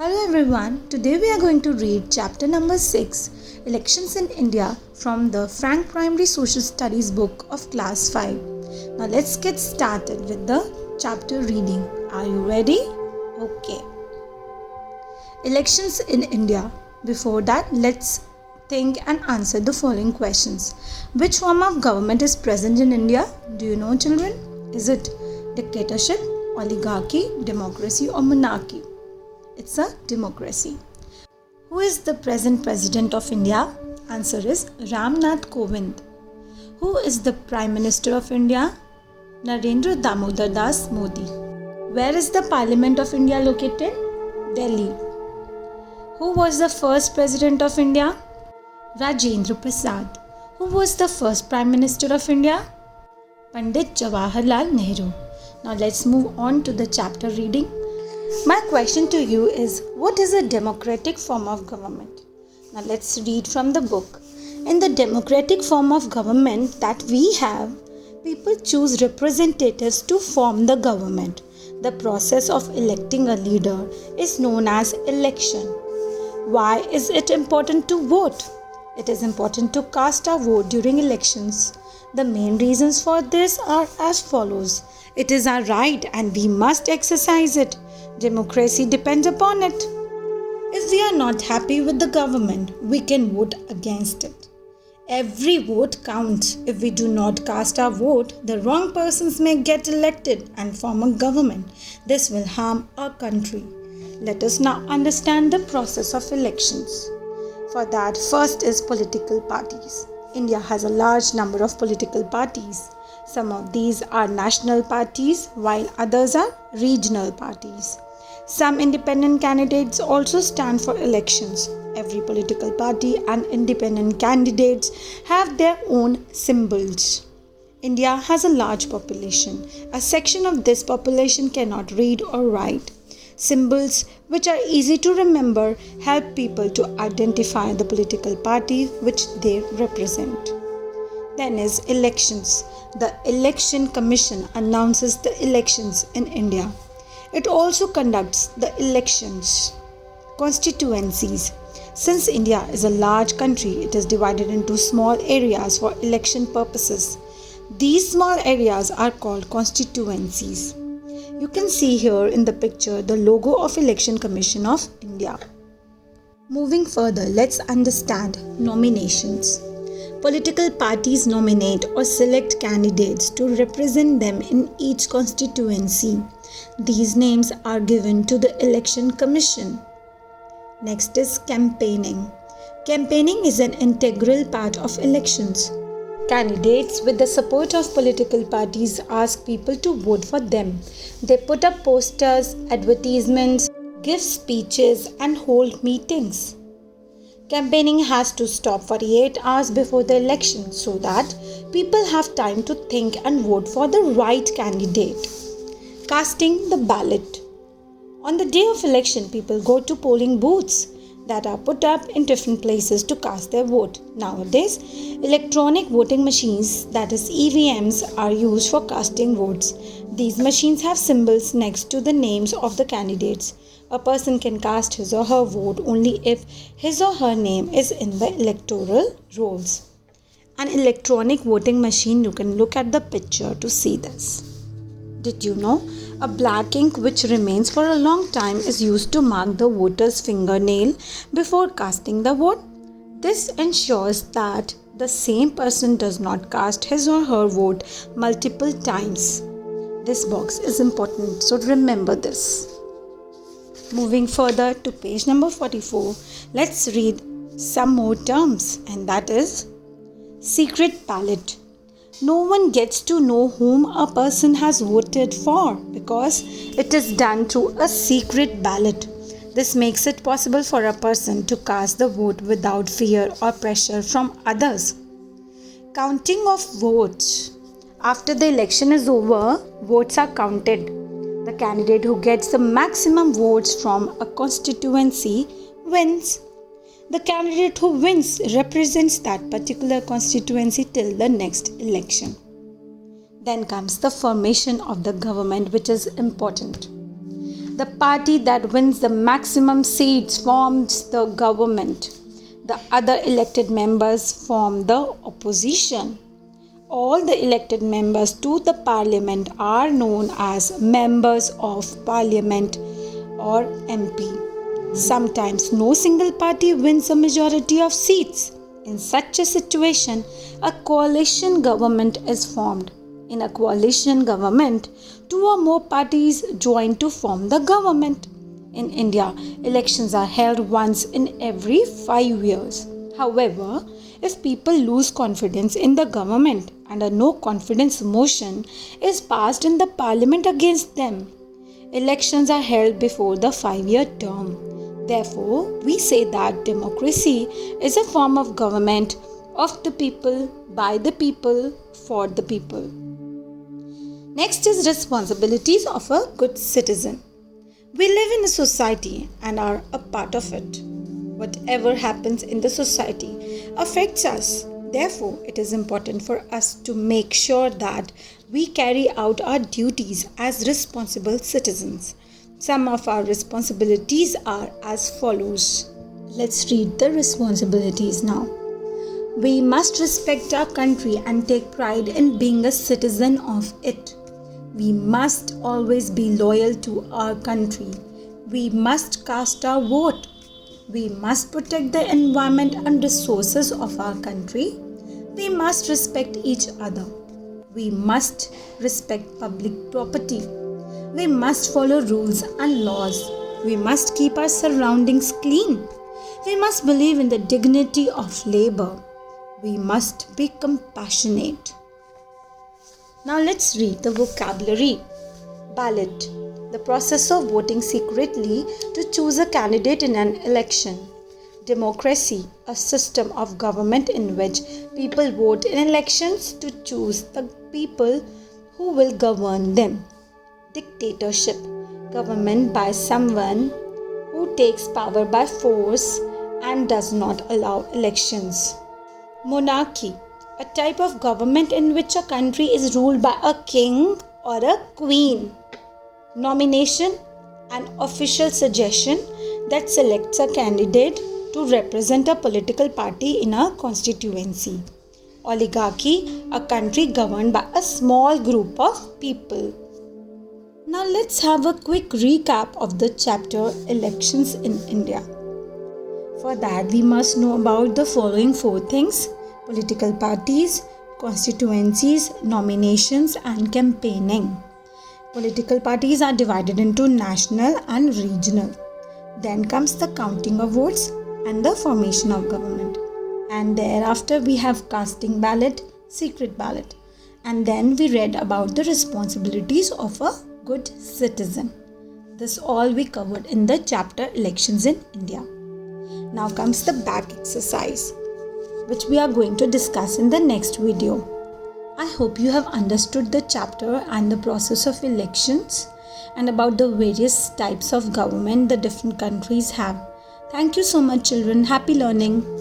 Hello everyone, today we are going to read chapter number 6, Elections in India from the Frank Primary Social Studies book of class 5. Now let's get started with the chapter reading. Are you ready? Okay. Elections in India. Before that, let's think and answer the following questions. Which form of government is present in India? Do you know, children? Is it dictatorship, oligarchy, democracy or monarchy? It's a democracy. Who is the present president of India? Answer is Ram Nath Kovind. Who is the Prime Minister of India? Narendra Damodar Das Modi. Where is the Parliament of India located? Delhi. Who was the first President of India? Rajendra Prasad. Who was the first Prime Minister of India? Pandit Jawaharlal Nehru. Now let's move on to the chapter reading. My question to you is, what is a democratic form of government? Now let's read from the book. In the democratic form of government that we have, people choose representatives to form the government. The process of electing a leader is known as election. Why is it important to vote? It is important to cast our vote during elections. The main reasons for this are as follows. It is our right and we must exercise it. Democracy depends upon it. If we are not happy with the government, we can vote against it. Every vote counts. If we do not cast our vote, the wrong persons may get elected and form a government. This will harm our country. Let us now understand the process of elections. For that, first is political parties. India has a large number of political parties. Some of these are national parties, while others are regional parties. Some independent candidates also stand for elections. Every political party and independent candidates have their own symbols. India has a large population. A section of this population cannot read or write. Symbols, which are easy to remember, help people to identify the political party which they represent. Then is elections. The Election Commission announces the elections in India. It also conducts the elections. Constituencies. Since India is a large country, it is divided into small areas for election purposes. These small areas are called constituencies. You can see here in the picture the logo of Election Commission of India. Moving further, let's understand nominations. Political parties nominate or select candidates to represent them in each constituency. These names are given to the Election Commission. Next is campaigning. Campaigning is an integral part of elections. Candidates with the support of political parties ask people to vote for them. They put up posters, advertisements, give speeches and hold meetings. Campaigning has to stop 48 hours before the election so that people have time to think and vote for the right candidate. Casting the ballot. On the day of election, people go to polling booths that are put up in different places to cast their vote. Nowadays, electronic voting machines, that is EVMs, are used for casting votes. These machines have symbols next to the names of the candidates. A person can cast his or her vote only if his or her name is in the electoral rolls. An electronic voting machine, you can look at the picture to see this. Did you know a black ink which remains for a long time is used to mark the voter's fingernail before casting the vote? This ensures that the same person does not cast his or her vote multiple times. This box is important, so remember this. Moving further to page number 44, let's read some more terms, and that is secret ballot. No one gets to know whom a person has voted for because it is done through a secret ballot. This makes it possible for a person to cast the vote without fear or pressure from others. Counting of votes. After the election is over, votes are counted. The candidate who gets the maximum votes from a constituency wins. The candidate who wins represents that particular constituency till the next election. Then comes the formation of the government, which is important. The party that wins the maximum seats forms the government. The other elected members form the opposition. All the elected members to the parliament are known as members of parliament or MP. Sometimes no single party wins a majority of seats. In such a situation, a coalition government is formed. In a coalition government, two or more parties join to form the government. In India, elections are held once in every 5 years. However, if people lose confidence in the government and a no confidence motion is passed in the parliament against them, elections are held before the 5-year term. Therefore, we say that democracy is a form of government of the people, by the people, for the people. Next is responsibilities of a good citizen. We live in a society and are a part of it. Whatever happens in the society affects us. Therefore, it is important for us to make sure that we carry out our duties as responsible citizens. Some of our responsibilities are as follows. Let's read the responsibilities now. We must respect our country and take pride in being a citizen of it. We must always be loyal to our country. We must cast our vote. We must protect the environment and resources of our country. We must respect each other. We must respect public property. We must follow rules and laws. We must keep our surroundings clean. We must believe in the dignity of labor. We must be compassionate. Now let's read the vocabulary. Ballot. The process of voting secretly to choose a candidate in an election. Democracy. A system of government in which people vote in elections to choose the people who will govern them. Dictatorship. Government by someone who takes power by force and does not allow elections. Monarchy. A type of government in which a country is ruled by a king or a queen. Nomination. An official suggestion that selects a candidate to represent a political party in a constituency. Oligarchy. A country governed by a small group of people. Now let's have a quick recap of the chapter Elections in India. For that, we must know about the following 4 things: political parties, constituencies, nominations, and campaigning. Political parties are divided into national and regional. Then comes the counting of votes and the formation of government. And thereafter we have casting ballot, secret ballot. And then we read about the responsibilities of a good citizen. This all we covered in the chapter Elections in India. Now comes the back exercise, which we are going to discuss in the next video. I hope you have understood the chapter and the process of elections and about the various types of government the different countries have. Thank you so much, children. Happy learning.